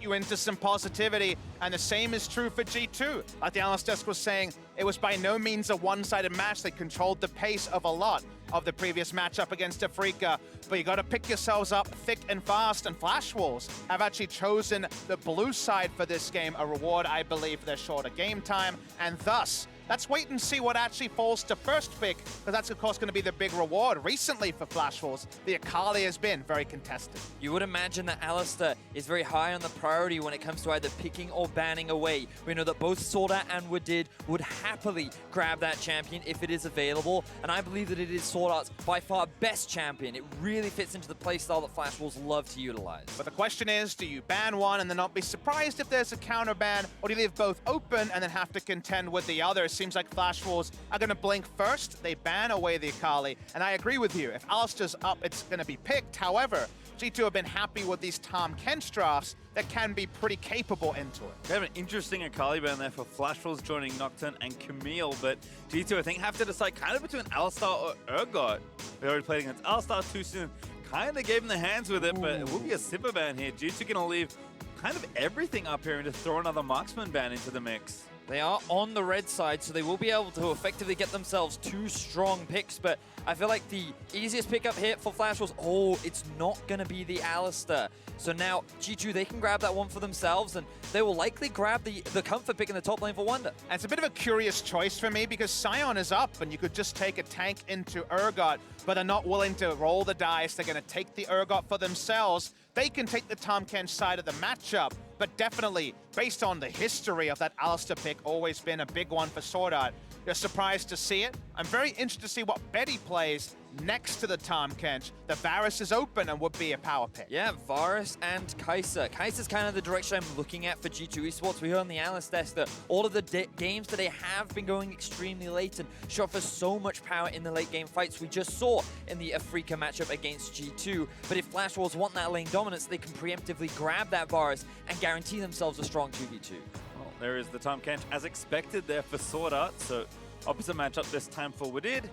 you into some positivity, and the same is true for G2. Like the analyst desk was saying, it was by no means a one-sided match. They controlled the pace of a lot of the previous matchup against Afreeca, but you got to pick yourselves up thick and fast, and Flash Wolves have actually chosen the blue side for this game, a reward, I believe, for their shorter game time, and thus, let's wait and see what actually falls to first pick, because that's, of course, going to be the big reward. Recently for Flash Wolves, the Akali has been very contested. You would imagine that Alistar is very high on the priority when it comes to either picking or banning away. We know that both Sword Art and Wadid would happily grab that champion if it is available, and I believe that it is Sword Art's by far best champion. It really fits into the playstyle that Flash Wolves love to utilize. But the question is, do you ban one and then not be surprised if there's a counter ban, or do you leave both open and then have to contend with the other? It seems like Flash Wolves are going to blink first. They ban away the Akali, and I agree with you. If Alistar's up, it's going to be picked. However, G2 have been happy with these Tahm Kench drafts that can be pretty capable into it. They have an interesting Akali ban there for Flash Wolves joining Nocturne and Camille, but G2, I think, have to decide kind of between Alistar or Urgot. We already played against Alistar too soon. Kind of gave him the hands with it, but it will be a Sipper ban here. G2 going to leave kind of everything up here and just throw another Marksman ban into the mix. They are on the red side, so they will be able to effectively get themselves two strong picks, but I feel like the easiest pickup here for Flash was, it's not going to be the Alistar. So now G2, they can grab that one for themselves, and they will likely grab the comfort pick in the top lane for Wunder. And it's a bit of a curious choice for me because Sion is up, and you could just take a tank into Urgot, but they're not willing to roll the dice. They're going to take the Urgot for themselves. They can take the Tahm Kench side of the matchup, but definitely, based on the history of that Alistar pick, always been a big one for Sword Art. You're surprised to see it. I'm very interested to see what Betty plays next to the Tahm Kench. The Varus is open and would be a power pick. Yeah, Varus and Kai'Sa. Kai'Sa's kind of the direction I'm looking at for G2 Esports. We heard on the analyst desk that all of the games that they have been going extremely late and show for so much power in the late game fights we just saw in the Afreeca matchup against G2. But if Flash Wolves want that lane dominance, they can preemptively grab that Varus and guarantee themselves a strong 2v2. Well, there is the Tahm Kench as expected there for Sword Art, so opposite matchup this time for Wadid.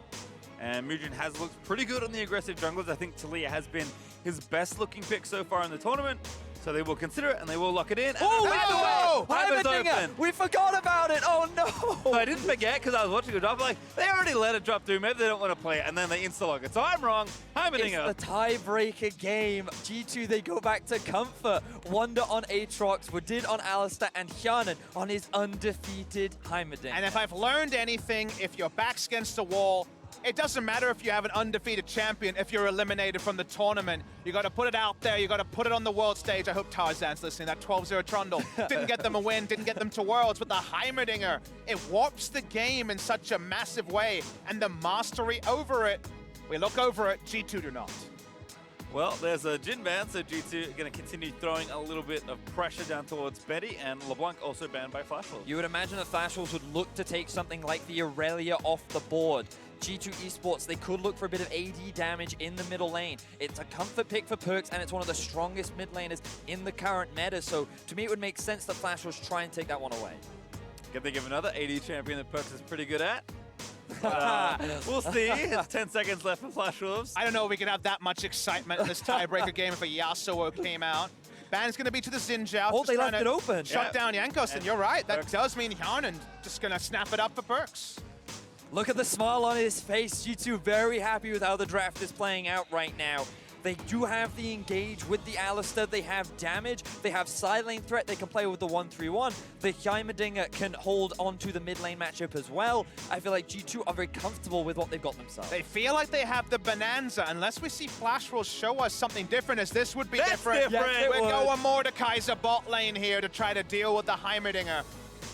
And Mujin has looked pretty good on the aggressive junglers. I think Taliyah has been his best looking pick so far in the tournament. So they will consider it and they will lock it in. Oh, Heimerdinger! Open. We forgot about it! Oh no! I didn't forget because I was watching it drop. Like, they already let it drop through. Maybe they don't want to play it and then they insta-lock it. So I'm wrong. Heimerdinger. It's the tiebreaker game. G2, they go back to comfort. Wunder on Aatrox, Wadid on Alistar, and Hjarnan on his undefeated Heimerdinger. And if I've learned anything, if your back's against the wall, it doesn't matter if you have an undefeated champion. If you're eliminated from the tournament, you got to put it out there. You got to put it on the world stage. I hope Tarzan's listening. That 12-0 Trundle didn't get them a win, didn't get them to Worlds, but the Heimerdinger, it warps the game in such a massive way, and the mastery over it, we look over it, G2 do not. Well, there's a Jhin ban, so G2 going to continue throwing a little bit of pressure down towards Betty, and LeBlanc also banned by Flash Wolves. You would imagine that Flash Wolves would look to take something like the Aurelia off the board. G2 Esports, they could look for a bit of AD damage in the middle lane. It's a comfort pick for Perkz, and it's one of the strongest mid laners in the current meta, so to me it would make sense that Flash Wolves try and take that one away. Can think of another AD champion that Perkz is pretty good at? We'll see. It's 10 seconds left for Flash Wolves. I don't know if we could have that much excitement in this tiebreaker game if a Yasuo came out. Ban's going to be to the Xin Zhao. Oh, they left it open. Shut down Jankos, and you're right. That does mean Hjarnan just going to snap it up for Perkz. Look at the smile on his face. G2 very happy with how the draft is playing out right now. They do have the engage with the Alistar. They have damage. They have side lane threat. They can play with the 1-3-1. The Heimerdinger can hold on to the mid lane matchup as well. I feel like G2 are very comfortable with what they've got themselves. They feel like they have the bonanza, unless we see Flash Wolves show us something different, as this would be different. Yes, We're going Mordekaiser bot lane here to try to deal with the Heimerdinger.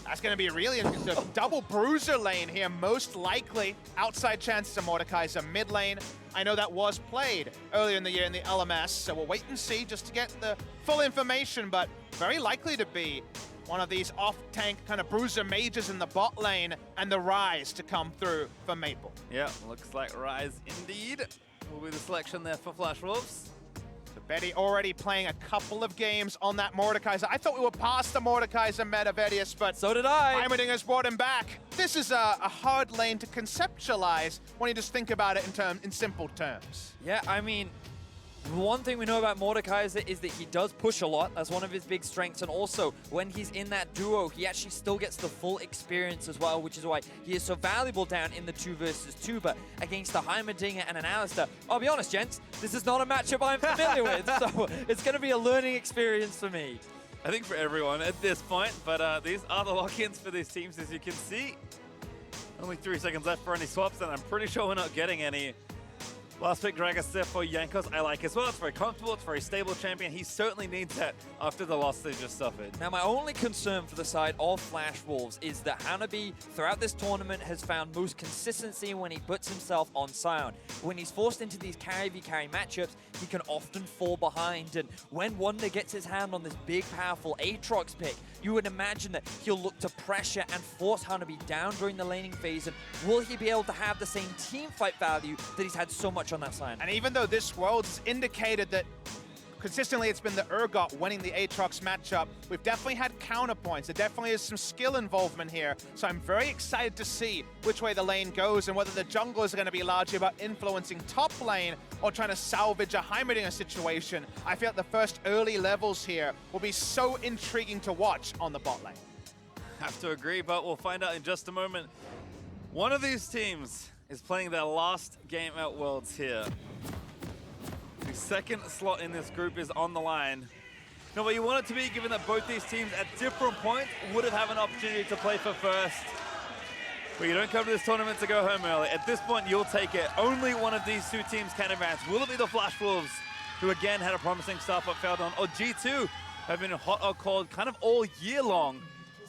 That's going to be really a double bruiser lane here, most likely. Outside chances of Mordekaiser mid lane. I know that was played earlier in the year in the LMS, so we'll wait and see just to get the full information, but very likely to be one of these off-tank kind of bruiser mages in the bot lane, and the Rise to come through for Maple. Yeah, looks like Rise indeed will be the selection there for Flash Wolves. So Betty already playing a couple of games on that Mordekaiser. I thought we were past the Mordekaiser meta, Vedius, but so did I. Heimerdinger's brought him back. This is a hard lane to conceptualize when you just think about it in simple terms. Yeah, I mean, One thing we know about Mordekaiser is that he does push a lot. That's one of his big strengths. And also, when he's in that duo, he actually still gets the full experience as well, which is why he is so valuable down in the 2 versus 2. But against a Heimerdinger and an Alistar, I'll be honest, gents, this is not a matchup I'm familiar with. So it's going to be a learning experience for me. I think for everyone at this point, but these are the lock-ins for these teams, as you can see. Only 3 seconds left for any swaps, and I'm pretty sure we're not getting any. Last pick, Dragster for Jankos, I like as well. It's very comfortable, it's very stable champion. He certainly needs that after the loss they just suffered. Now, my only concern for the side of Flash Wolves is that Hanabi, throughout this tournament, has found most consistency when he puts himself on Sion. When he's forced into these carry v carry matchups, he can often fall behind. And when Wunder gets his hand on this big, powerful Aatrox pick, you would imagine that he'll look to pressure and force Hanabi down during the laning phase. And will he be able to have the same team fight value that he's had so much on that side? And even though this Worlds indicated that consistently it's been the Urgot winning the Aatrox matchup, we've definitely had counterpoints. There definitely is some skill involvement here. So I'm very excited to see which way the lane goes and whether the junglers are going to be largely about influencing top lane or trying to salvage a Heimerdinger situation. I feel like the first early levels here will be so intriguing to watch on the bot lane. Have to agree, but we'll find out in just a moment. One of these teams is playing their last game at Worlds here. The second slot in this group is on the line. Now, what you want it to be, given that both these teams at different points would have an opportunity to play for first. But you don't come to this tournament to go home early. At this point, you'll take it. Only one of these 2 teams can advance. Will it be the Flash Wolves, who again had a promising start but failed on, or G2, have been hot or cold kind of all year long,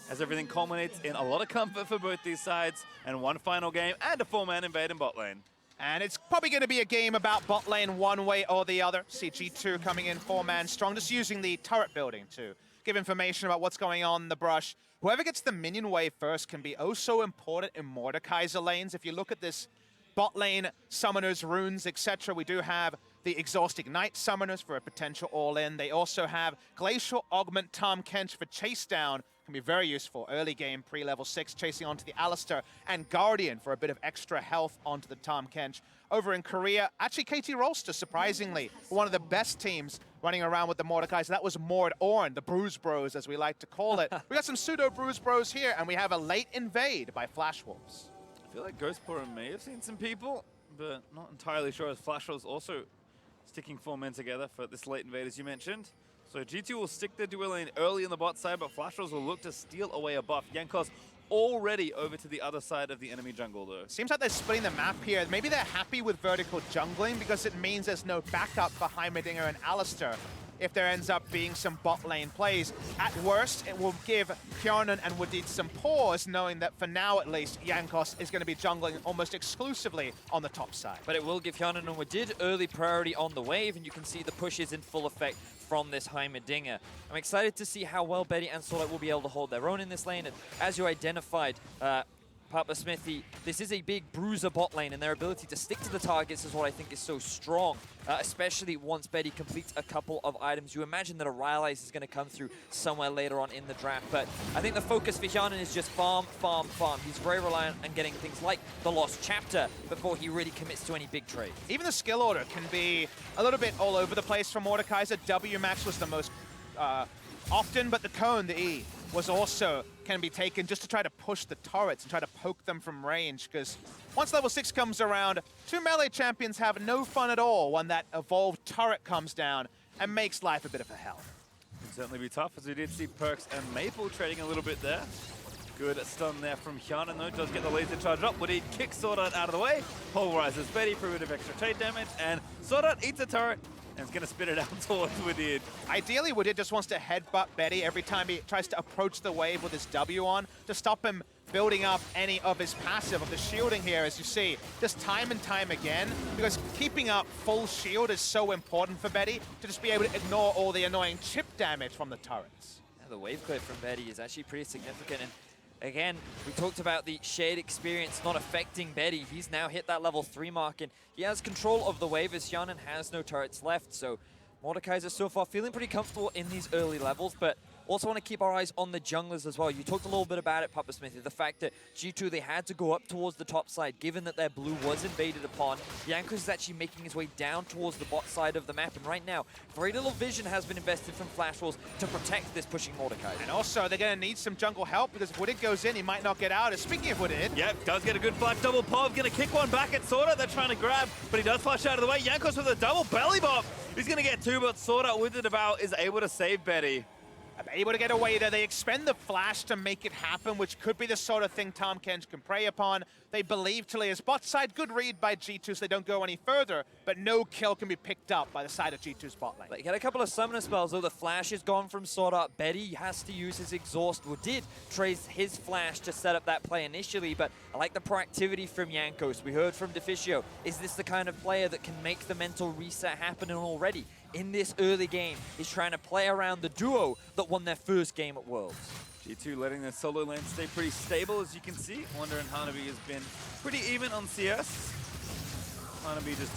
as everything culminates in a lot of comfort for both these sides, and one final game and a 4-man invade in bot lane. And it's probably going to be a game about bot lane one way or the other. See G2 coming in 4-man strong, just using the turret building to give information about what's going on in the brush. Whoever gets the minion wave first can be oh so important in Mordekaiser lanes. If you look at this bot lane, summoners, runes, etc., we do have the Exhaust Ignite summoners for a potential all-in. They also have Glacial Augment Tahm Kench for chase down. Can be very useful early game, pre-level 6, chasing onto the Alistar, and Guardian for a bit of extra health onto the Tahm Kench. Over in Korea, actually KT Rolster, surprisingly, one of the best teams running around with the Mordekaiser. That was Mord Ornn, the Bruise Bros, as we like to call it. We got some pseudo Bruise Bros here, and we have a late invade by Flash Wolves. I feel like Ghostpora may have seen some people, but not entirely sure, as Flash Wolves also sticking 4 men together for this late invade, as you mentioned. So G2 will stick their duel lane early in the bot side, but Flash Wolves will look to steal away a buff. Jankos already over to the other side of the enemy jungle, though. Seems like they're splitting the map here. Maybe they're happy with vertical jungling because it means there's no backup for Heimerdinger and Alistar if there ends up being some bot lane plays. At worst, it will give Kjarnan and Wadid some pause, knowing that for now at least, Jankos is going to be jungling almost exclusively on the top side. But it will give Kjarnan and Wadid early priority on the wave, and you can see the push is in full effect from this Heimerdinger. I'm excited to see how well Betty and Solak will be able to hold their own in this lane, and as you identified, Papa Smithy, this is a big bruiser bot lane, and their ability to stick to the targets is what I think is so strong, especially once Betty completes a couple of items. You imagine that a Rylai's is going to come through somewhere later on in the draft, but I think the focus for Kjarnan is just farm, farm, farm. He's very reliant on getting things like the Lost Chapter before he really commits to any big trade. Even the skill order can be a little bit all over the place for Mordekaiser. W max was the most often, but the cone, the E, was also can be taken just to try to push the turrets and try to poke them from range, because once level 6 comes around, 2 melee champions have no fun at all when that evolved turret comes down and makes life a bit of a hell. Can certainly be tough, as we did see Perkz and Maple trading a little bit there. Good stun there from Kjarnan, though. Does get the laser charge up. Wadid kicks Sword Art out of the way. Pulverizes Betty for a bit of extra trade damage, and Sword Art eats a turret and is going to spit it out towards Wadid. Ideally, Wadid just wants to headbutt Betty every time he tries to approach the wave with his W on to stop him building up any of his passive, of the shielding here, as you see, just time and time again, because keeping up full shield is so important for Betty to just be able to ignore all the annoying chip damage from the turrets. Yeah, the wave clear from Betty is actually pretty significant, and again, we talked about the shared experience not affecting Betty. He's now hit that level 3 mark, and he has control of the wave as Kjarnan has no turrets left. So Mordekaiser so far feeling pretty comfortable in these early levels, but Also want to keep our eyes on the junglers as well. You talked a little bit about it, Papa Smithy, the fact that G2, they had to go up towards the top side, given that their blue was invaded upon. Jankos is actually making his way down towards the bot side of the map, and right now, very little vision has been invested from Flash Wolves to protect this pushing Mordekaiser. And also, they're going to need some jungle help, because if Wooded goes in, he might not get out. And speaking of Wooded... Yep, does get a good flash double. Pov going to kick one back at Sorta. They're trying to grab, but he does flash out of the way. Jankos with a double belly bop. He's going to get two, but Sorta with it about is able to save Betty. Able to get away there. They expend the flash to make it happen, which could be the sort of thing Tahm Kench can prey upon. They believe Talia's bot side. Good read by G2 so they don't go any further, but no kill can be picked up by the side of G2's bot lane. They get a couple of summoner spells, though. The flash is gone from Sword Art. Betty has to use his exhaust, or did trace his flash to set up that play initially, but I like the proactivity from Jankos. We heard from Deficio. Is this the kind of player that can make the mental reset happen already? In this early game, he's trying to play around the duo that won their first game at Worlds. G2 letting their solo lane stay pretty stable, as you can see. Wonder and Hanabi has been pretty even on CS. Hanabi just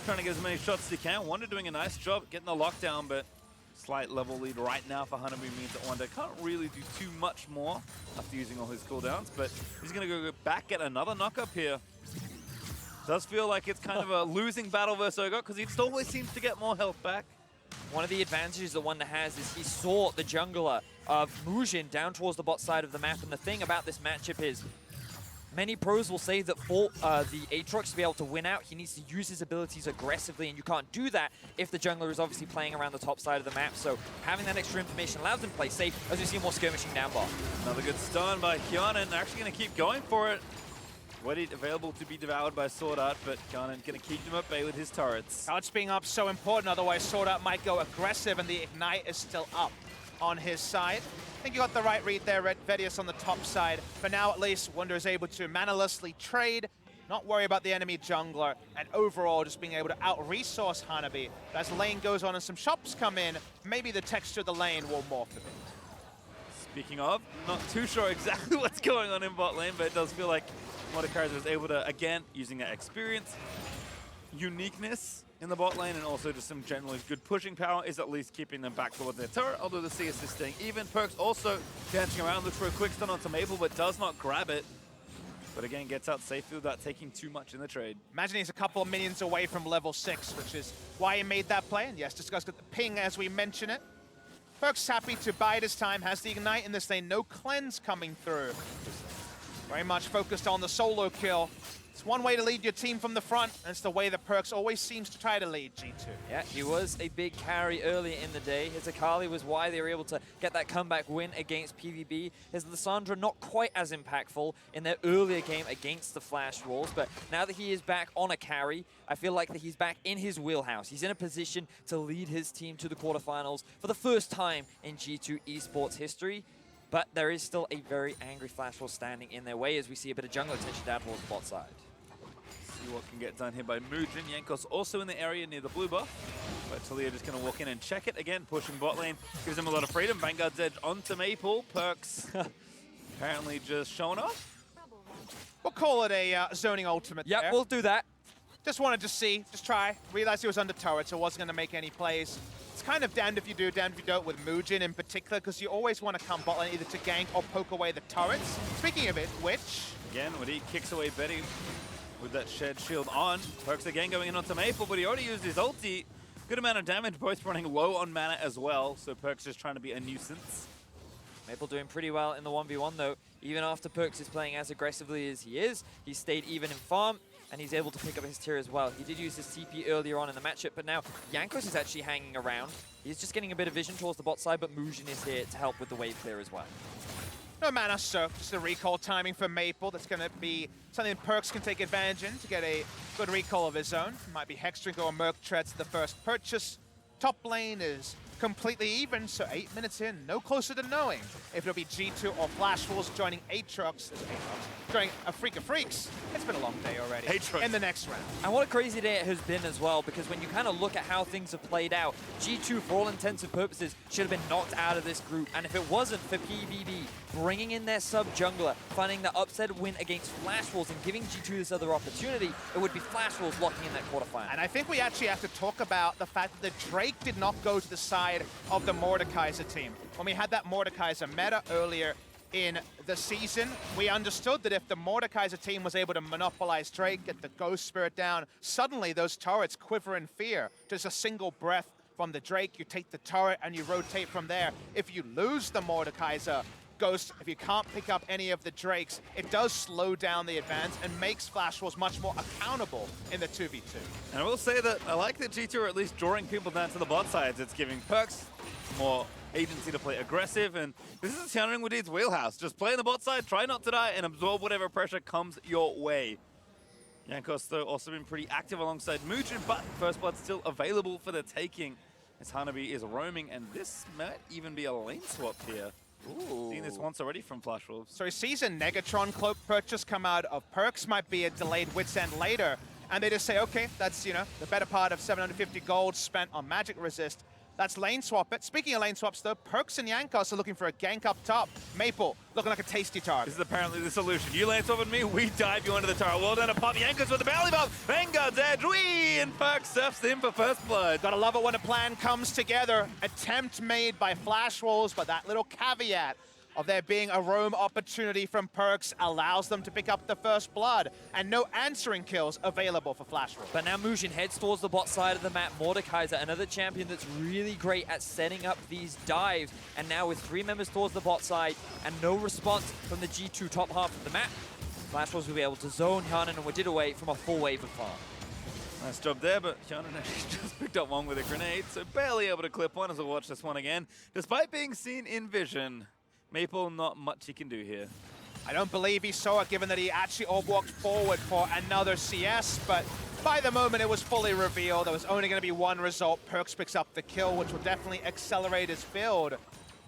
trying to get as many shots as he can. Wonder doing a nice job getting the lockdown, but slight level lead right now for Hanabi means that Wonder can't really do too much more after using all his cooldowns, but he's going to go back, get another knock up here. Does feel like it's kind of a losing battle versus Urgot, because he always seems to get more health back. One of the advantages that Wonder has is he saw the jungler of Mujin down towards the bot side of the map, and the thing about this matchup is many pros will say that for the Aatrox to be able to win out, he needs to use his abilities aggressively, and you can't do that if the jungler is obviously playing around the top side of the map. So having that extra information allows them to play safe as we see more skirmishing down bot. Another good stun by Hyanan, actually going to keep going for it. Ready, available to be devoured by Sword Art, but Hyanan going to keep them at bay with his turrets. Touch being up so important, otherwise Sword Art might go aggressive, and the Ignite is still up on his side. I think you got the right read there, Red Vedius on the top side. For now, at least, Wonder is able to manalessly trade, not worry about the enemy jungler, and overall just being able to out-resource Hanabi. But as the lane goes on and some shops come in, maybe the texture of the lane will morph a bit. Speaking of, not too sure exactly what's going on in bot lane, but it does feel like Mordekaiser is able to, again, using that experience, uniqueness in the bot lane, and also just some generally good pushing power, is at least keeping them back towards their turret, although the CS is staying even. Perkz also dancing around, looks for a quick stun onto Maple, but does not grab it. But again, gets out safely without taking too much in the trade. Imagine he's a couple of minions away from level 6, which is why he made that play. And yes, discussed the ping as we mention it. Perkz happy to bide his time, has the Ignite in this lane, no cleanse coming through. Very much focused on the solo kill. It's one way to lead your team from the front, and it's the way that Perkz always seems to try to lead G2. Yeah, he was a big carry earlier in the day. His Akali was why they were able to get that comeback win against PvB. His Lissandra not quite as impactful in their earlier game against the Flash Wolves, but now that he is back on a carry, I feel like that he's back in his wheelhouse. He's in a position to lead his team to the quarterfinals for the first time in G2 esports history. But there is still a very angry Flash Wolf standing in their way as we see a bit of jungle attention down towards the bot side. See what can get done here by Mujin. Jankos also in the area near the blue buff. But Talia just going to walk in and check it again, pushing bot lane. Gives him a lot of freedom. Vanguard's Edge onto Maple. Perkz apparently just showing off. We'll call it a zoning ultimate Yep, there. we'll do that. Just wanted to see, just try. Realized he was under turret, so wasn't going to make any plays. It's kind of damned if you do, damned if you don't with Mujin in particular, because you always want to come bot lane either to gank or poke away the turrets. Speaking of it, which... Again, when he kicks away Betty with that shed shield on. Perkz again going in onto Maple, but he already used his ulti. Good amount of damage, both running low on mana as well, so Perkz just trying to be a nuisance. Maple doing pretty well in the 1v1 though. Even after Perkz is playing as aggressively as he is, he stayed even in farm, and he's able to pick up his tier as well. He did use his TP earlier on in the matchup, but now Jankos is actually hanging around. He's just getting a bit of vision towards the bot side, but Mujin is here to help with the wave clear as well. No mana, so just a recall timing for Maple. That's going to be something Perkz can take advantage in to get a good recall of his own. Might be Hexdrinker or Merc Treads the first purchase. Top lane is completely even, so 8 minutes in, no closer to knowing if it'll be G2 or Flash Wolves joining Aatrox, joining a Freak of Freaks. It's been a long day already. Aatrox. In the next round. And what a crazy day it has been as well, because when you kind of look at how things have played out, G2, for all intents and purposes, should have been knocked out of this group. And if it wasn't for PvB bringing in their sub-jungler, finding the upset win against Flash Wolves and giving G2 this other opportunity, it would be Flash Wolves locking in that quarterfinal. And I think we actually have to talk about the fact that the Drake did not go to the side side of the Mordekaiser team. When we had that Mordekaiser meta earlier in the season, we understood that if the Mordekaiser team was able to monopolize Drake, get the Ghost Spirit down, suddenly those turrets quiver in fear. Just a single breath from the Drake, you take the turret and you rotate from there. If you lose the Mordekaiser Ghost, if you can't pick up any of the Drakes, it does slow down the advance and makes Flash Wars much more accountable in the 2v2. And I will say that I like that G2 are at least drawing people down to the bot sides. It's giving Perkz more agency to play aggressive, and this is Hyunrin Wadid's wheelhouse. Just play on the bot side, try not to die, and absorb whatever pressure comes your way. Jankos, though, also been pretty active alongside Mugen, but First Blood still available for the taking as Hanabi is roaming, and this might even be a lane swap here. Ooh. Seen this once already from Flash Wolves. So he sees a Negatron cloak purchase come out of Perkz, might be a delayed Wits End later, and they just say, okay, that's, you know, the better part of 750 gold spent on Magic Resist. That's lane swap it. Speaking of lane swaps though, Perkz and Jankos are looking for a gank up top. Maple looking like a tasty target. This is apparently the solution. You lane swap with me, we dive you into the tower. Well done to Pop Jankos with the belly bump. Vanguard's edge, and Perkz surfs in for First Blood. Gotta love it when a plan comes together. Attempt made by Flash Wolves, but that little caveat of there being a roam opportunity from Perkz allows them to pick up the First Blood, and no answering kills available for Flash Wolves. But now Mugen heads towards the bot side of the map. Mordekaiser, another champion that's really great at setting up these dives. And now with 3 members towards the bot side and no response from the G2 top half of the map, Flash Wolves will be able to zone Hyunrin and Wadid away from a full wave of farm. Nice job there, but Hyunrin actually just picked up one with a grenade, so barely able to clip one as we'll watch this one again. Despite being seen in vision, Maple, not much he can do here. I don't believe he saw it, given that he actually all walked forward for another CS, but by the moment it was fully revealed, there was only going to be one result. Perkz picks up the kill, which will definitely accelerate his build.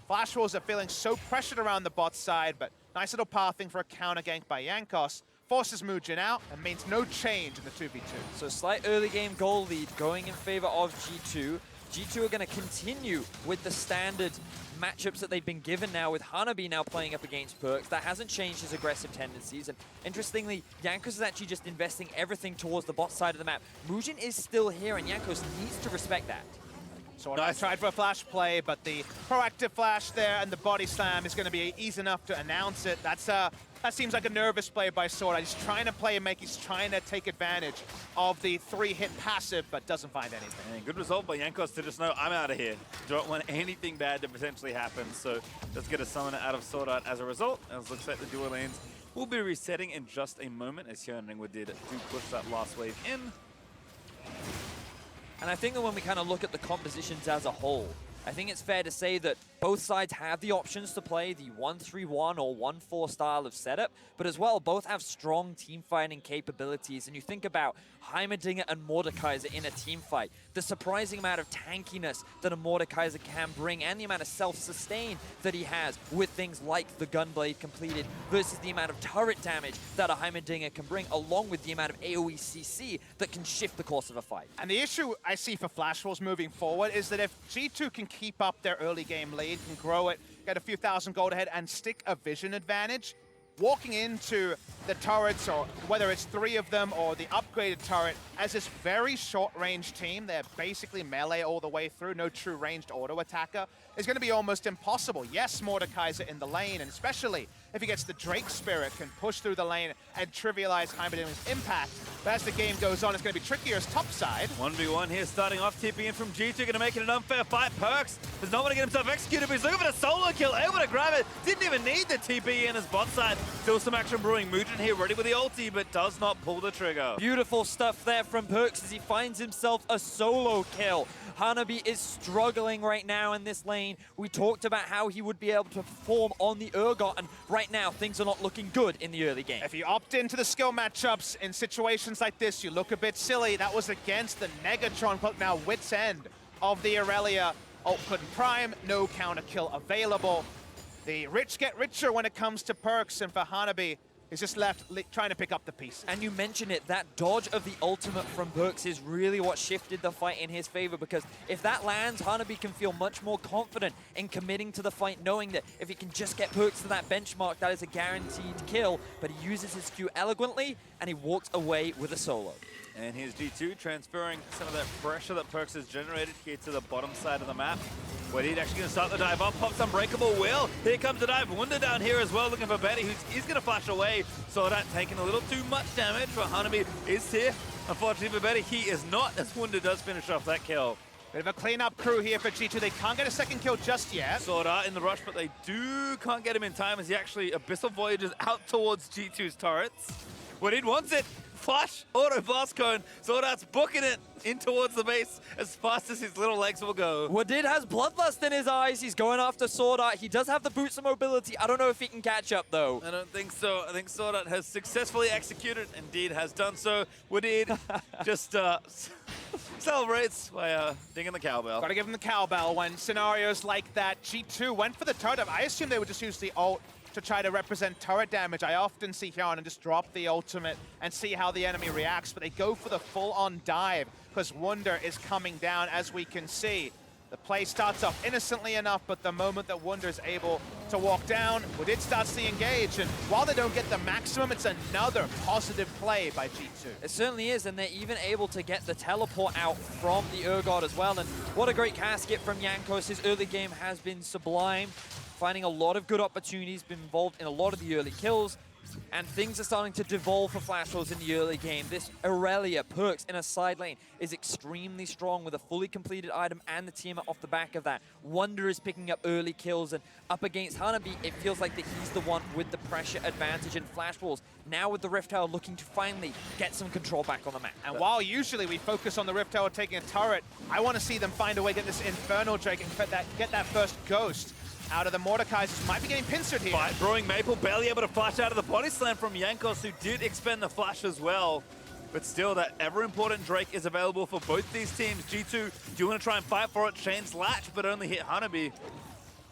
Flash Wolves are feeling so pressured around the bot side, but nice little pathing for a counter gank by Jankos. Forces Mugen out and means no change in the 2v2. So a slight early game goal lead going in favor of G2. G2 are going to continue with the standard matchups that they've been given now, with Hanabi now playing up against Perkz. That hasn't changed his aggressive tendencies. And interestingly, Jankos is actually just investing everything towards the bot side of the map. Mugen is still here, and Jankos needs to respect that. So I tried for a flash play, but the proactive flash there and the body slam is going to be easy enough to announce it. That seems like a nervous play by Sword. He's trying to play a make. He's trying to take advantage of the 3-hit passive, but doesn't find anything. And good result by Jankos to just know, I'm out of here. Don't want anything bad to potentially happen. So let's get a summoner out of Sword Art as a result. As looks like the dual lanes will be resetting in just a moment as Hyunrin Wadid do push that last wave in. And I think that when we kind of look at the compositions as a whole, I think it's fair to say that both sides have the options to play the 1-3-1 or 1-4 style of setup, but as well, both have strong team fighting capabilities. And you think about Heimerdinger and Mordekaiser in a team fight, the surprising amount of tankiness that a Mordekaiser can bring, and the amount of self-sustain that he has with things like the Gunblade completed, versus the amount of turret damage that a Heimerdinger can bring, along with the amount of AoE CC that can shift the course of a fight. And the issue I see for Flash Wolves moving forward is that if G2 can keep up their early game lead, can grow it, get a few thousand gold ahead, and stick a vision advantage, walking into the turrets, or whether it's 3 of them or the upgraded turret, as this very short-range team, they're basically melee all the way through, no true ranged auto attacker, is going to be almost impossible. Yes, Mordekaiser in the lane, and especially if he gets the Drake Spirit, can push through the lane and trivialize Heimerdinger's impact. But as the game goes on, it's going to be trickier as top side. 1v1 here, starting off, TP in from G2, going to make it an unfair fight. Perkz does not want to get himself executed, but he's looking for the solo kill, able to grab it. Didn't even need the TP in his bot side. Still some action brewing. Mugen here ready with the ulti, but does not pull the trigger. Beautiful stuff there from Perkz as he finds himself a solo kill. Hanabi is struggling right now in this lane. We talked about how he would be able to perform on the Urgot, and right now things are not looking good in the early game. If you opt into the skill matchups in situations like this, you look a bit silly. That was against the Negatron, but now Wits End of the Aurelia. Ult couldn't prime, no counter kill available. The rich get richer when it comes to Perkz, and for Hanabi, he's just left trying to pick up the piece. And you mentioned it, that dodge of the ultimate from Perkz is really what shifted the fight in his favor, because if that lands, Hanabi can feel much more confident in committing to the fight, knowing that if he can just get Perkz to that benchmark, that is a guaranteed kill. But he uses his Q elegantly, and he walks away with a solo. And here's G2 transferring some of that pressure that Perkz has generated here to the bottom side of the map. Wadid actually going to start the dive up, pops Unbreakable Will. Here comes the dive. Wunder down here as well, looking for Betty, who's going to flash away. Swordart taking a little too much damage, but Hanabi is here. Unfortunately for Betty, he is not, as Wunder does finish off that kill. Bit of a cleanup crew here for G2. They can't get a second kill just yet. Swordart in the rush, but they can't get him in time as he actually Abyssal Voyages out towards G2's turrets. Wadid wants it. Flash, auto blast cone. Swordart's booking it in towards the base as fast as his little legs will go. Wadid has Bloodlust in his eyes. He's going after Swordart. He does have the boots of mobility. I don't know if he can catch up, though. I don't think so. I think Swordart has successfully executed, indeed has done so. Wadid just celebrates by dinging the cowbell. Gotta give him the cowbell when scenarios like that. G2 went for the turret. I assume they would just use the ult to try to represent turret damage. I often see Hyaonan just drop the ultimate and see how the enemy reacts, but they go for the full-on dive because Wunder is coming down, as we can see. The play starts off innocently enough, but the moment that Wunder is able to walk down, Wadid starts to engage, and while they don't get the maximum, it's another positive play by G2. It certainly is, and they're even able to get the teleport out from the Urgot as well. And what a great casket from Jankos. His early game has been sublime, finding a lot of good opportunities, been involved in a lot of the early kills, and things are starting to devolve for Flash Wolves in the early game. This Aurelia Perkz in a side lane is extremely strong with a fully completed item and the team off the back of that. Wunder is picking up early kills, and up against Hanabi, it feels like that he's the one with the pressure advantage. And Flash Wolves, now with the Rift Tower, looking to finally get some control back on the map. And while usually we focus on the Rift Tower taking a turret, I want to see them find a way to get this Infernal Drake and get that first Ghost out of the Mordekaisers. Might be getting pincered here. But Brewing Maple barely able to flash out of the body slam from Jankos, who did expend the flash as well. But still, that ever-important Drake is available for both these teams. G2 do want to try and fight for it. Chains latch, but only hit Hanabi,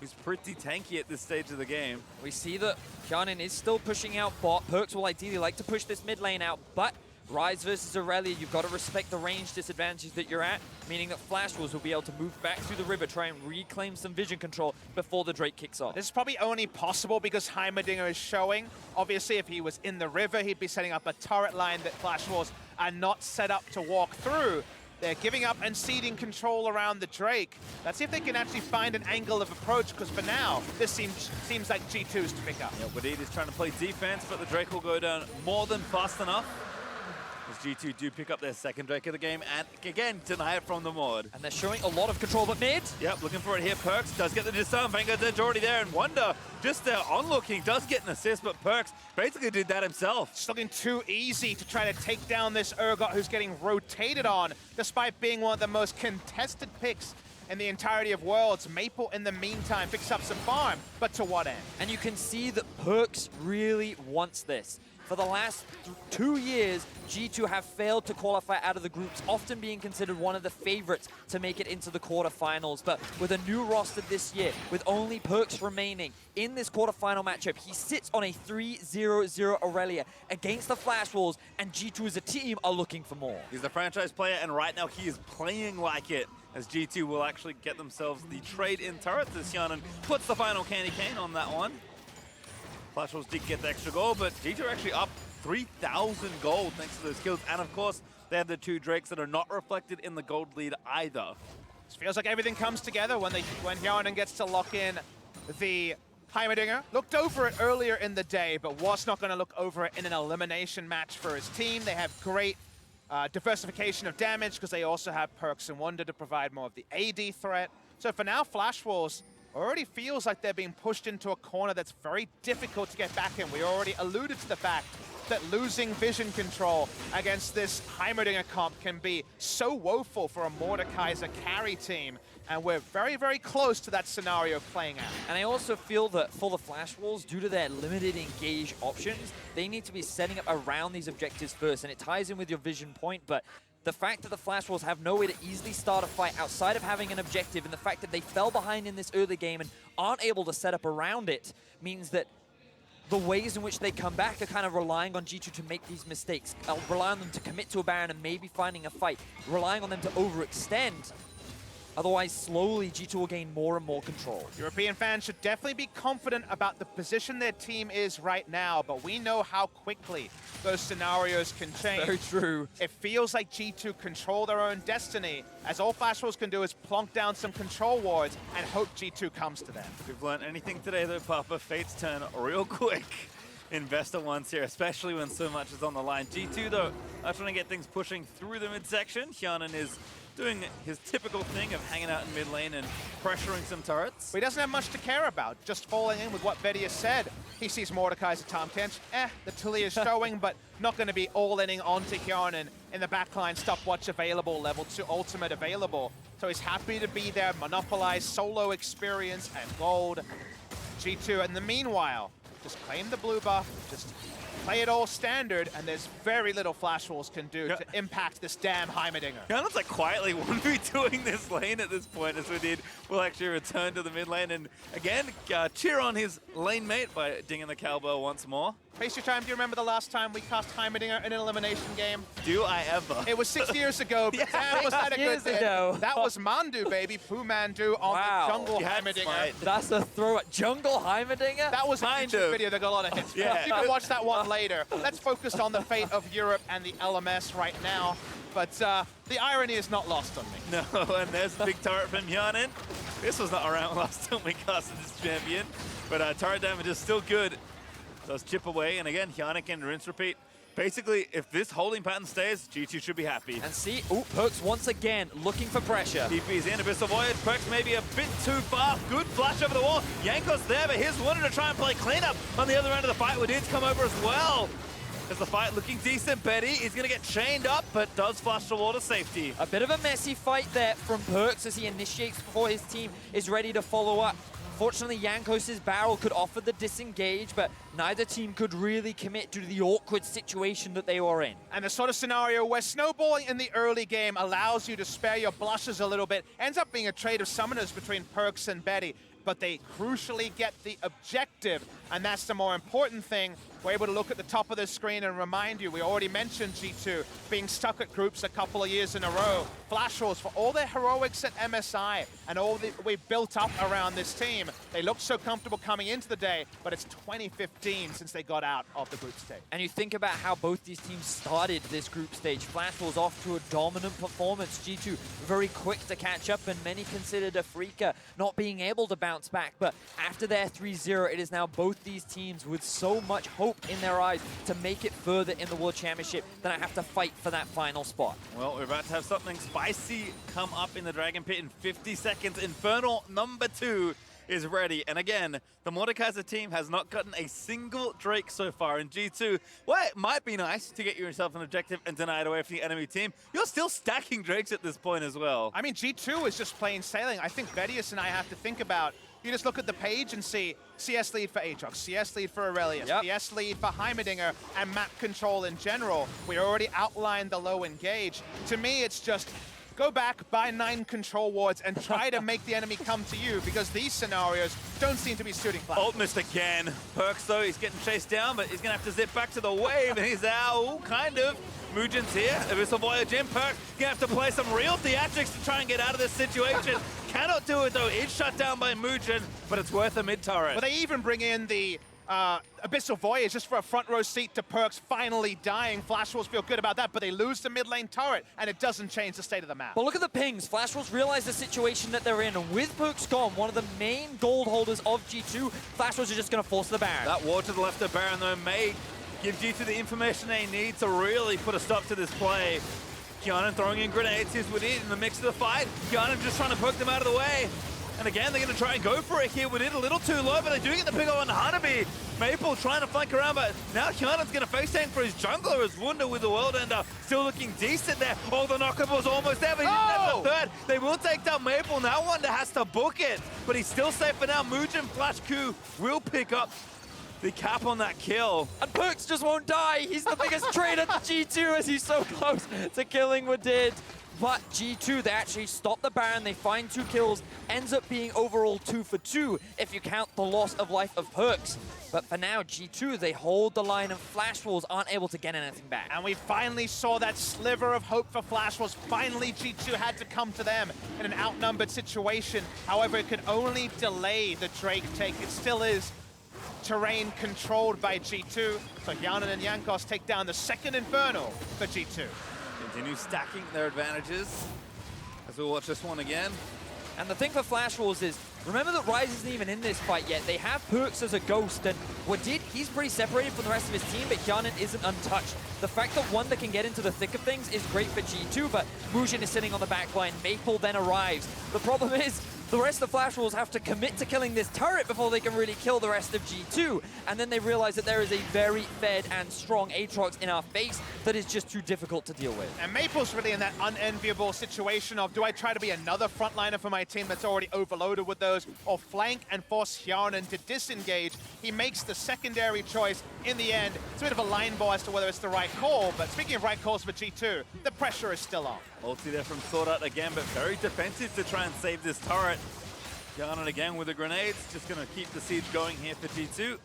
who's pretty tanky at this stage of the game. We see that Hyaonan is still pushing out bot. Perkz will ideally like to push this mid lane out, but Ryze versus Aurelia, you've got to respect the range disadvantage that you're at, meaning that Flash Wolves will be able to move back through the river, try and reclaim some vision control before the Drake kicks off. This is probably only possible because Heimerdinger is showing. Obviously, if he was in the river, he'd be setting up a turret line that Flash Wolves are not set up to walk through. They're giving up and ceding control around the Drake. Let's see if they can actually find an angle of approach, because for now, this seems like G2's to pick up. Yeah, Wadid is trying to play defense, but the Drake will go down more than fast enough. As G2 do pick up their second Drake of the game and again deny it from the Mord. And they're showing a lot of control, but mid. Yep, looking for it here. Perkz does get the disarm. Vanguard's edge already there, and Wunder just there onlooking does get an assist, but Perkz basically did that himself. It's looking too easy to try to take down this Urgot who's getting rotated on, despite being one of the most contested picks in the entirety of Worlds. Maple, in the meantime, picks up some farm, but to what end? And you can see that Perkz really wants this. For the last 2 years, G2 have failed to qualify out of the groups, often being considered one of the favorites to make it into the quarterfinals. But with a new roster this year, with only Perkz remaining in this quarterfinal matchup, he sits on a 3-0-0 Aurelia against the Flash Wolves, and G2 as a team are looking for more. He's the franchise player, and right now he is playing like it, as G2 will actually get themselves the trade-in turret this Hyaonan puts the final candy cane on that one. Flash Wolves did get the extra goal, but G2 are actually up 3,000 gold thanks to those kills. And of course, they have the 2 Drakes that are not reflected in the gold lead either. It feels like everything comes together when Hyaonan gets to lock in the Heimerdinger. Looked over it earlier in the day, but was not going to look over it in an elimination match for his team. They have great diversification of damage because they also have Perkz and Wunder to provide more of the AD threat. So for now, Flash Wolves already feels like they're being pushed into a corner that's very difficult to get back in. We already alluded to the fact that losing vision control against this Heimerdinger comp can be so woeful for a Mordekaiser carry team, and we're very, very close to that scenario playing out. And I also feel that for the Flash Wolves, due to their limited engage options, they need to be setting up around these objectives first, and it ties in with your vision point, but the fact that the Flash Wolves have no way to easily start a fight outside of having an objective, and the fact that they fell behind in this early game and aren't able to set up around it, means that the ways in which they come back are kind of relying on G2 to make these mistakes, relying on them to commit to a Baron and maybe finding a fight, relying on them to overextend Otherwise, slowly, G2 will gain more and more control. European fans should definitely be confident about the position their team is right now, but we know how quickly those scenarios can change. Very true. It feels like G2 control their own destiny, as all Flash Wolves can do is plonk down some control wards and hope G2 comes to them. If we've learned anything today though, Papa, fates turn real quick in best of ones here, especially when so much is on the line. G2 though, are trying to get things pushing through the midsection. Hyanan is doing his typical thing of hanging out in mid lane and pressuring some turrets. But he doesn't have much to care about, just falling in with what Vedius said. He sees Mordecai as a Tahm Kench. The Tilly is showing, but not going to be all-inning onto Hyanan in the backline. Stopwatch available, level 2 ultimate available. So he's happy to be there, monopolize solo experience and gold. G2, in the meanwhile, just claim the blue buff, just play it all standard, and there's very little Flash Wolves can do to impact this damn Heimerdinger. Hyanan's like quietly 1v2ing this lane at this point, as we did. We'll actually return to the mid lane and again cheer on his lane mate by dinging the cowbell once more. Pasty Time, do you remember the last time we cast Heimerdinger in an elimination game? Do I ever? It was 6 years ago, but damn, was that a good years hit. ago. That was Mandu, baby. Pu Mandu on Wow. the jungle Yeah, Heimerdinger. fine. That's a throw at Jungle Heimerdinger? That was a Kind YouTube of. video that got a lot of hits. Yeah. You can watch that one later. Let's focus on the fate of Europe and the LMS right now. But the irony is not lost on me. No, and there's the big turret from Hyanan. This was not around last time we casted this champion, but turret damage is still good. Does chip away, and again, Hyanan can rinse repeat. Basically, if this holding pattern stays, G2 should be happy. And see, Perkz once again looking for pressure. TP's in, Abyssal Voyage. Perkz maybe a bit too far. Good flash over the wall. Jankos there, but he's wanted to try and play cleanup on the other end of the fight. Wadid's come over as well. As the fight looking decent, Betty is going to get chained up, but does flash the wall to safety. A bit of a messy fight there from Perkz as he initiates before his team is ready to follow up. Fortunately, Jankos' barrel could offer the disengage, but neither team could really commit due to the awkward situation that they were in. And the sort of scenario where snowballing in the early game allows you to spare your blushes a little bit ends up being a trade of summoners between Perkz and Betty, but they crucially get the objective, and that's the more important thing. We're able to look at the top of the screen and remind you, we already mentioned G2 being stuck at groups a couple of years in a row. Flash Wolves, for all their heroics at MSI and all that we built up around this team, they looked so comfortable coming into the day, but it's 2015 since they got out of the group stage. And you think about how both these teams started this group stage. Flash Wolves off to a dominant performance. G2 very quick to catch up, and many considered Afreeca not being able to bounce back. But after their 3-0, it is now both these teams with so much hope in their eyes to make it further in the World Championship that I have to fight for that final spot. Well, we're about to have something spicy come up in the Dragon Pit in 50 seconds. Infernal number 2 is ready. And again, the Mordekaiser team has not gotten a single Drake so far in G2. Well, it might be nice to get yourself an objective and deny it away from the enemy team. You're still stacking Drakes at this point as well. I mean, G2 is just plain sailing. I think Vedius and I have to think about, you just look at the page and see CS lead for Aatrox, CS lead for Aurelius, CS lead for Heimerdinger, and map control in general. We already outlined the low engage. To me, it's just go back, buy 9 control wards, and try to make the enemy come to you, because these scenarios don't seem to be suiting Flash. Ult missed again. Perkz, though, he's getting chased down, but he's going to have to zip back to the wave, and he's out. Ooh, kind of. Mugen's here. Abyssal Voyage in. Perkz going to have to play some real theatrics to try and get out of this situation. Cannot do it, though. It's shut down by Mugen, but it's worth a mid-turret. But they even bring in the Abyssal Voyage just for a front row seat to Perkz finally dying. Flash Wolves feel good about that, but they lose the mid lane turret, and it doesn't change the state of the map. But look at the pings. Flash Wolves realize the situation that they're in, and with Perkz gone, one of the main gold holders of G2, Flash Wolves are just going to force the Baron. That ward to the left of Baron, though, may give G2 the information they need to really put a stop to this play. Hyanan throwing in grenades. Here's Wadid in the mix of the fight. Hyanan just trying to poke them out of the way. And again, they're going to try and go for it here. Wadid a little too low, but they do get the pick on Hanabi. Maple trying to flank around, but now Hyanan's going to face tank for his jungler as Wunder with the World Ender still looking decent there. Oh, the knockup was almost there, but he didn't have the third. They will take down Maple. Now Wunder has to book it, but he's still safe for now. Mugen Flash Q will pick up the cap on that kill. And Perkz just won't die. He's the biggest traitor to G2 as he's so close to killing Wadid. But G2, they actually stop the Baron, they find 2 kills, ends up being overall 2 for 2 if you count the loss of life of Perkz. But for now, G2, they hold the line and Flash Wolves aren't able to get anything back. And we finally saw that sliver of hope for Flash Wolves. Finally, G2 had to come to them in an outnumbered situation. However, it could only delay the Drake take. It still is terrain controlled by G2. So Hjarnan and Jankos take down the second Infernal for G2. Continue stacking their advantages as we watch this one again. And the thing for Flash Wolves is, remember that Ryze isn't even in this fight yet. They have Perkz as a ghost, and Wadid, he's pretty separated from the rest of his team, but Hjarnan isn't untouched. The fact that Wunder can get into the thick of things is great for G2, but Mujin is sitting on the back line. Maple then arrives. The problem is, the rest of the Flash Wolves have to commit to killing this turret before they can really kill the rest of G2. And then they realize that there is a very fed and strong Aatrox in our face that is just too difficult to deal with. And Maple's really in that unenviable situation of, do I try to be another frontliner for my team that's already overloaded with those, or flank and force Hjarnan to disengage? He makes the secondary choice in the end. It's a bit of a line ball as to whether it's the right call, but speaking of right calls for G2, the pressure is still on. Ulti there from Sword Art again, but very defensive to try and save this turret. Hjarnan again with the grenades, just going to keep the siege going here for G2.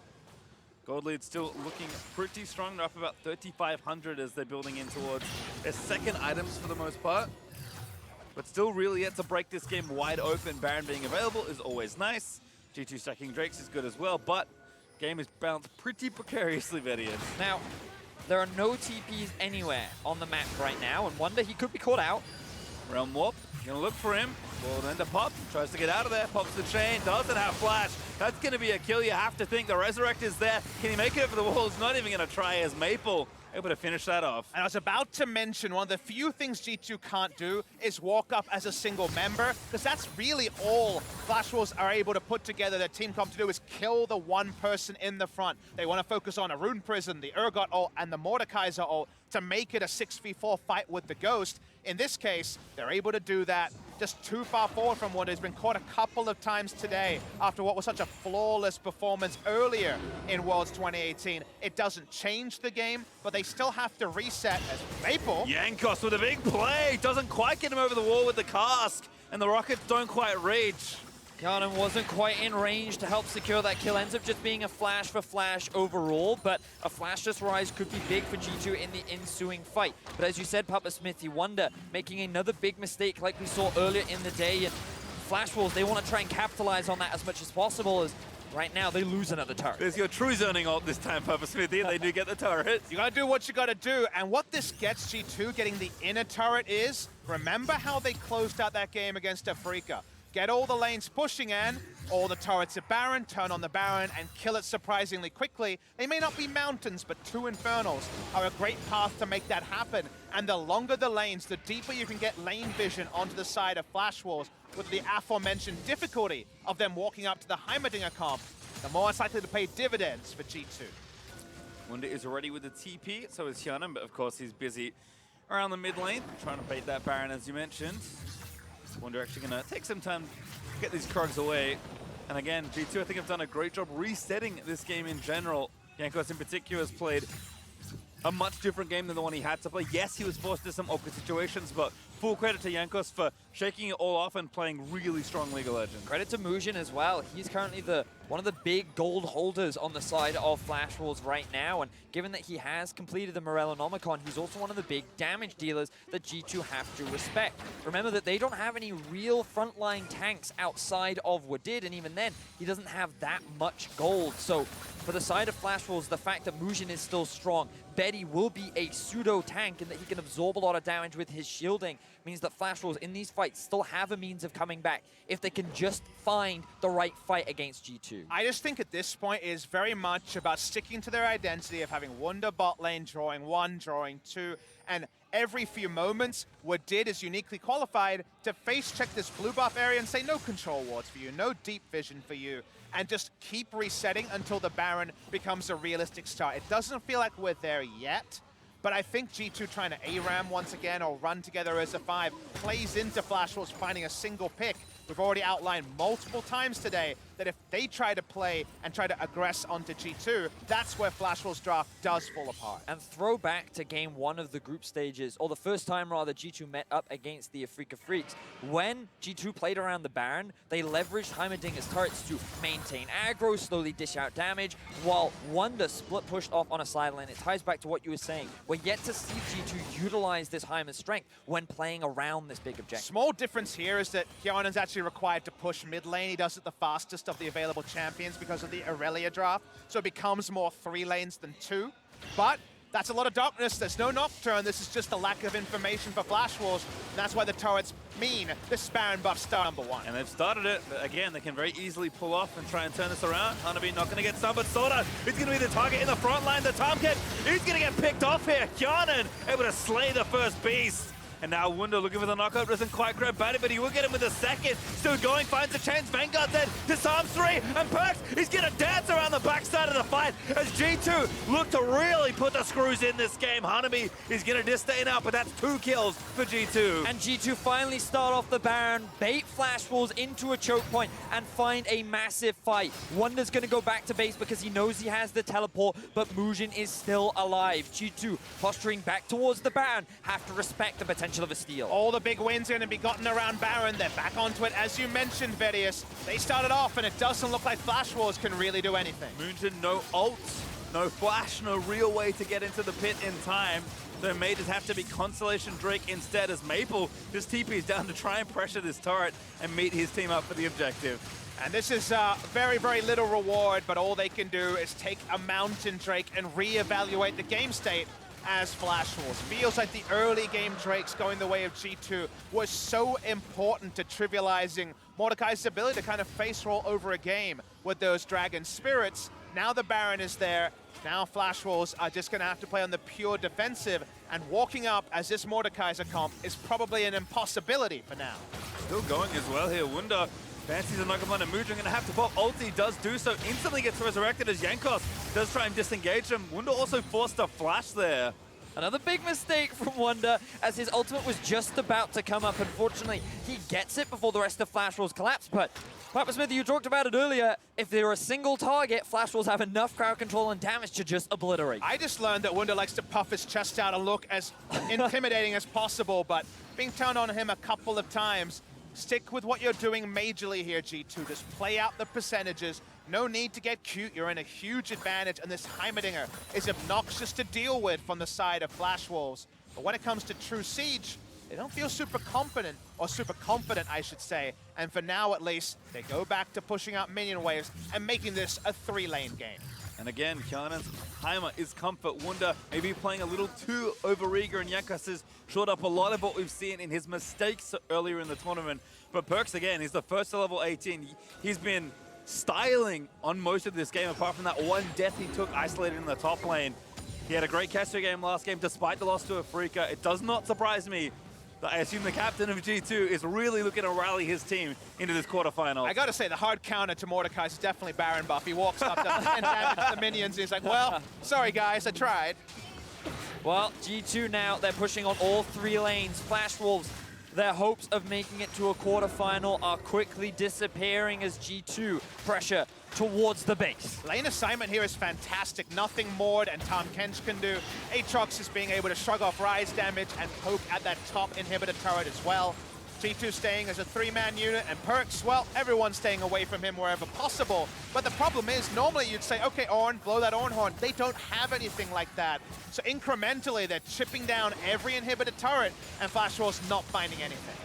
Gold lead still looking pretty strong. They're up about 3,500 as they're building in towards their second items for the most part. But still really yet to break this game wide open. Baron being available is always nice. G2 stacking Drakes is good as well, but game is bounced pretty precariously, Vedian. Now, there are no TPs anywhere on the map right now, and Wunder, he could be caught out. Realm Warp, gonna look for him. Will end up pop, tries to get out of there, pops the chain, doesn't have flash. That's gonna be a kill, you have to think. The Resurrect is there. Can he make it over the walls? Not even gonna try as Maple able to finish that off. And I was about to mention, one of the few things G2 can't do is walk up as a single member, because that's really all Flash Wolves are able to put together their team comp to do, is kill the one person in the front. They want to focus on a Rune Prison, the Urgot ult, and the Mordekaiser ult to make it a 6v4 fight with the Ghost. In this case, they're able to do that just too far forward from Wunder. He's been caught a couple of times today after what was such a flawless performance earlier in Worlds 2018. It doesn't change the game, but they still have to reset as Maple. Jankos with a big play, doesn't quite get him over the wall with the cask, and the rockets don't quite reach. Hjarnan wasn't quite in range to help secure that kill. Ends up just being a flash for flash overall, but a flashless Ryze could be big for G2 in the ensuing fight. But as you said, Papa Smithy, Wunder making another big mistake like we saw earlier in the day. And Flash Wolves, they want to try and capitalize on that as much as possible, as right now they lose another turret. There's your true zoning ult this time, Papa Smithy, and they do get the turret. You gotta do what you gotta do, and what this gets G2 getting the inner turret is, remember how they closed out that game against Afrika? Get all the lanes pushing in, all the turrets at Baron, turn on the Baron, and kill it surprisingly quickly. They may not be mountains, but 2 Infernals are a great path to make that happen. And the longer the lanes, the deeper you can get lane vision onto the side of Flash Wolves, with the aforementioned difficulty of them walking up to the Heimerdinger comp, the more it's likely to pay dividends for G2. Wunder is ready with the TP, so is Hjarnan, but of course he's busy around the mid lane, trying to bait that Baron as you mentioned. Wunder actually going to take some time to get these Krugs away. And again, G2 I think have done a great job resetting this game in general. Jankos in particular has played a much different game than the one he had to play. Yes, he was forced into some awkward situations, but full credit to Jankos for shaking it all off and playing really strong League of Legends. Credit to Mujin as well. He's currently one of the big gold holders on the side of Flash Wolves right now, and given that he has completed the Morellonomicon, he's also one of the big damage dealers that G2 have to respect. Remember that they don't have any real frontline tanks outside of Wadid, and even then, he doesn't have that much gold. So for the side of Flash Wolves, the fact that Mujin is still strong, Betty will be a pseudo tank and that he can absorb a lot of damage with his shielding, means that Flash Wolves in these fights still have a means of coming back if they can just find the right fight against G2. I just think at this point it is very much about sticking to their identity of having Wunder bot lane, drawing 1, drawing 2, and every few moments, Wadid is uniquely qualified to face check this blue buff area and say no control wards for you, no deep vision for you, and just keep resetting until the Baron becomes a realistic start. It doesn't feel like we're there yet, but I think G2 trying to ARAM once again or run together as a 5 plays into Flash Wolves finding a single pick. We've already outlined multiple times today that if they try to play and try to aggress onto G2, that's where Flash Wolves draft does fall apart. And throw back to game 1 of the group stages, or the first time rather G2 met up against the Afrika Freaks. When G2 played around the Baron, they leveraged Heimerdinger's turrets to maintain aggro, slowly dish out damage, while Wunder split pushed off on a side lane. It ties back to what you were saying. We're yet to see G2 utilize this Heimer's strength when playing around this big objective. Small difference here is that Kionan's actually required to push mid lane. He does it the fastest of the available champions because of the Aurelia draft, so it becomes more 3 lanes than 2. But that's a lot of darkness. There's no Nocturne. This is just a lack of information for Flash Wolves, and that's why the turrets mean this Baron buff star #1. And they've started it, but again, they can very easily pull off and try and turn this around. Hanabi not going to get stunned, but Soda is going to be the target in the front line. The Tomcat is going to get picked off here. Kionan able to slay the first beast. And now Wunder looking for the knockout, doesn't quite grab Batty, but he will get him with a second. Still going, finds a chance. Vanguard then disarms 3, and Perkz, he's gonna dance around the backside of the fight as G2 look to really put the screws in this game. Hanabi is gonna just stay out, but that's 2 kills for G2. And G2 finally start off the Baron, bait Flash Wolves into a choke point, and find a massive fight. Wunder's gonna go back to base because he knows he has the teleport, but Mujin is still alive. G2 posturing back towards the Baron, have to respect the potential of a steal. All the big wins are going to be gotten around Baron. They're back onto it, as you mentioned, Vedius. They started off, and it doesn't look like Flash Wolves can really do anything. Mujin, no ult, no flash, no real way to get into the pit in time. So it may just have to be Constellation Drake instead, as Maple just TPs down to try and pressure this turret and meet his team up for the objective. And this is very, very little reward, but all they can do is take a Mountain Drake and reevaluate the game state as Flash Wolves. Feels like the early game Drakes going the way of G2 was so important to trivializing Mordekaiser's ability to kind of face roll over a game with those Dragon Spirits. Now the Baron is there. Now Flash Wolves are just going to have to play on the pure defensive, and walking up as this Mordekaiser comp is probably an impossibility for now. Still going as well here. Wunder fancies a knock-up on a Mujin, going to have to pop. Ulti does do so, instantly gets resurrected as Jankos does try and disengage him. Wunder also forced a flash there. Another big mistake from Wunder, as his ultimate was just about to come up. Unfortunately, he gets it before the rest of Flash Wolves collapse, but Papa you talked about it earlier. If they're a single target, Flash Wolves have enough crowd control and damage to just obliterate. I just learned that Wunder likes to puff his chest out and look as intimidating as possible, but being turned on him a couple of times. Stick with what you're doing majorly here, G2. Just play out the percentages. No need to get cute. You're in a huge advantage, and this Heimerdinger is obnoxious to deal with from the side of Flash Wolves. But when it comes to true Siege, they don't feel super competent, or super confident, I should say. And for now, at least, they go back to pushing out minion waves and making this a 3-lane game. And again, Kionan's Heimer is comfort. Wunder maybe playing a little too overeager, and Jankos has short up a lot of what we've seen in his mistakes earlier in the tournament. But Perkz, again, he's the first to level 18. He's been styling on most of this game, apart from that one death he took isolated in the top lane. He had a great caster game last game, despite the loss to Afrika. It does not surprise me that I assume the captain of G2 is really looking to rally his team into this quarterfinal. I gotta say, the hard counter to Mordekaiser is definitely Baron buff. He walks up, does 10 damage to the minions, and he's like, well, sorry guys, I tried. Well, G2 now, they're pushing on all 3 lanes. Flash Wolves, their hopes of making it to a quarterfinal are quickly disappearing as G2 pressure towards the base. Lane assignment here is fantastic. Nothing Mord and Tahm Kench can do. Aatrox is being able to shrug off Rise damage and poke at that top inhibitor turret as well. G2 staying as a 3-man unit, and Perkz, well, everyone's staying away from him wherever possible. But the problem is, normally you'd say, okay, Ornn, blow that Ornn horn. They don't have anything like that. So incrementally, they're chipping down every inhibitor turret, and Flash Wolves not finding anything.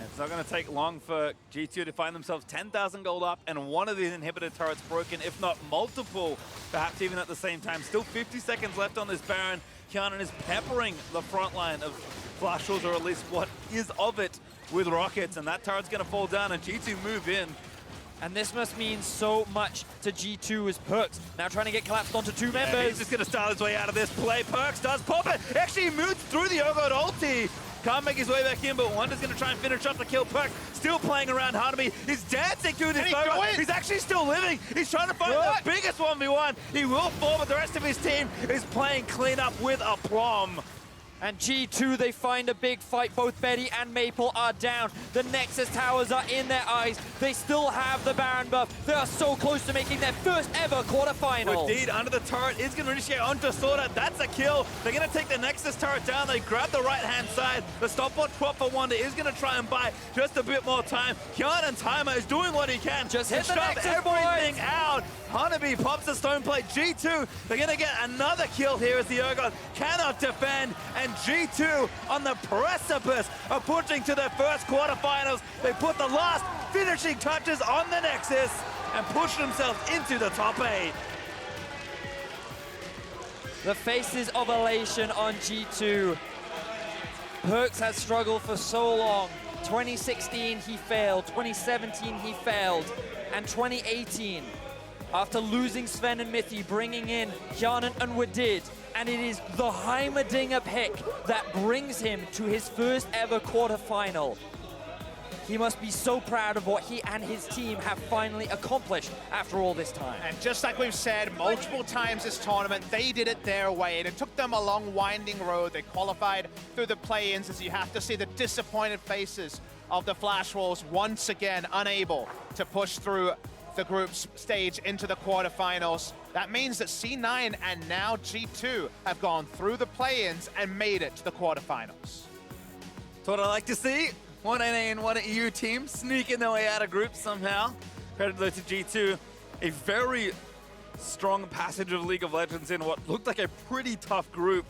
It's not going to take long for G2 to find themselves 10,000 gold up and one of these inhibitor turrets broken, if not multiple, perhaps even at the same time. Still 50 seconds left on this Baron. Kionan is peppering the front line of Flash Wolves, or at least what is of it, with rockets, and that turret's going to fall down, and G2 move in. And this must mean so much to G2 as Perkz now trying to get collapsed onto 2 members. He's just going to start his way out of this play. Perkz does pop it. Actually, he moves through the Urgot ulti. Can't make his way back in, but Wunder's going to try and finish off the kill. Perkz still playing around Hanabi. He's dancing through this Urgot. He's actually still living. He's trying to find the biggest 1v1. He will fall, but the rest of his team is playing clean up with aplomb. And G2, they find a big fight. Both Betty and Maple are down. The Nexus towers are in their eyes. They still have the Baron buff. They are so close to making their first ever quarterfinal. Indeed, under the turret is going to initiate onto Soda. That's a kill. They're going to take the Nexus turret down. They grab the right-hand side. The stopwatch prop for Wonder is going to try and buy just a bit more time. Hyun and Timer is doing what he can. Just to hit the shove Nexus, everything boys. out. Hanabi pops the stone plate. G2, they're going to get another kill here as the Urgot cannot defend. And G2 on the precipice of pushing to their first quarterfinals. They put the last finishing touches on the Nexus and push themselves into the top 8. The faces of elation on G2. Perkz has struggled for so long. 2016 he failed, 2017 he failed, and 2018, after losing Sven and Mithy, bringing in Hyun and Wadid, and it is the Heimerdinger pick that brings him to his first ever quarterfinal. He must be so proud of what he and his team have finally accomplished after all this time. And just like we've said multiple times this tournament, they did it their way, and it took them a long, winding road. They qualified through the play-ins, as you have to see the disappointed faces of the Flash Wolves once again unable to push through the group stage into the quarterfinals. That means that C9 and now G2 have gone through the play-ins and made it to the quarterfinals. That's what I like to see. One NA and one EU team sneaking their way out of groups somehow. Credit though to G2. A very strong passage of League of Legends in what looked like a pretty tough group.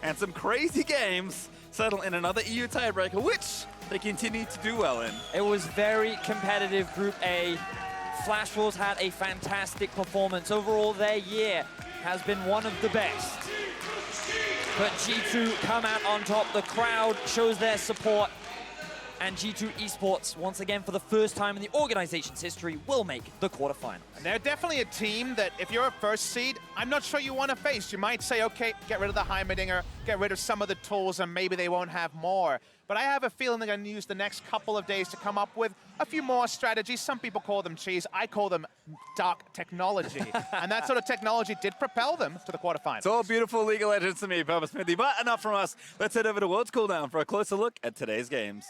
And some crazy games settle in another EU tiebreaker, which they continue to do well in. It was very competitive Group A. Flash Wolves had a fantastic performance. Overall, their year has been one of the best. But G2 come out on top. The crowd shows their support. And G2 Esports, once again, for the first time in the organization's history, will make the quarterfinals. And they're definitely a team that, if you're a first seed, I'm not sure you want to face. You might say, okay, get rid of the Heimerdinger, get rid of some of the tools, and maybe they won't have more. But I have a feeling they're going to use the next couple of days to come up with a few more strategies. Some people call them cheese. I call them dark technology. And that sort of technology did propel them to the quarterfinals. It's all beautiful League of Legends to me, Papa Smithy. But enough from us. Let's head over to World's Cooldown for a closer look at today's games.